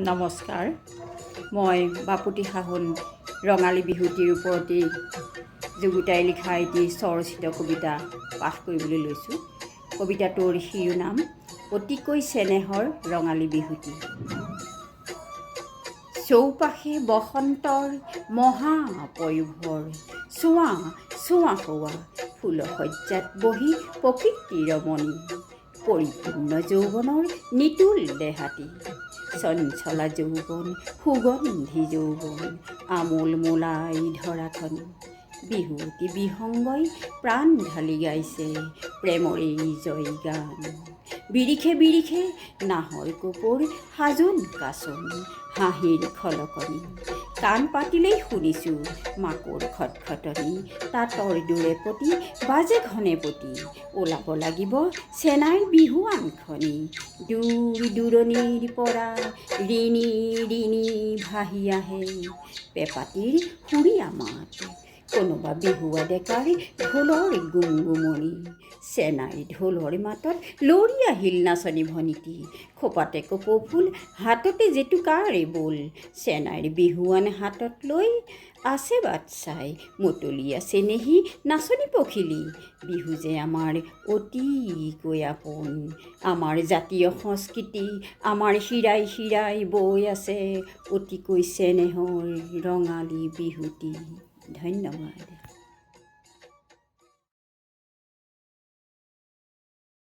নমস্কাৰ, মই বাপুতি সাহোন ৰঙালী বিহুটিৰ ওপৰতেই যুগুতাই লিখা এটি স্বৰচিত কবিতা পাঠ কৰিবলৈ লৈছোঁ। কবিতাটোৰ শিৰোনাম অতিকৈ চেনেহৰ ৰঙালী বিহুটি। চৌপাশে বসন্তৰ মহাপয়োভৰ, চোৱা চোৱা হোৱা ফুলশয্যাত বহি প্ৰকৃতি ৰমণী, পৰিপূৰ্ণ যৌৱনৰ নিতুল দেহাতী, চঞ্চলা যৌৱন সুগন্ধি যৌৱন, আমোল মোলাই ধৰাখন, বিহুৱতী বিহংগই প্ৰাণ ঢালি গাইছে প্ৰেমৰেই জয় গান। বিৰিখে বিৰিখে নাহৰ কপৌৰ সাজোন কাচোন, হাঁহিৰ খলকনি, কাণ পাতিলেই শুনিছোঁ মাকৰ খটখটনি, তাঁতৰ দোৰেপতি বাজে ঘনে পতি, ওলাব লাগিব চেনাইৰ বিহুৱানখনি, দূৰ দূৰণিৰ পৰা ৰিণি ৰিণি ভাহি আহে পেঁপাতিৰ সুৰীয়া মাত, কোনোবা বিহুৱা ডেকাৰ ঢোলৰ গুমগুমনি, চেনাইৰ ঢোলৰ মাতত লৰি আহিল নাচনী ভনিটি, খোপাতে কপৌ ফুল হাততে জেতুকাৰ বোল, চেনাইৰ বিহুৱান হাতত লৈ আছে বাট চাই মতলীয়া চেনেহী নাচনী পখিলী, বিহু যে আমাৰ অতিকৈ আপোন, আমাৰ জাতীয় সংস্কৃতি, আমাৰ শিৰাই শিৰাই বৈ আছে অতিকৈ চেনেহৰ ৰঙালী বিহুটি। ধন্যবাদ।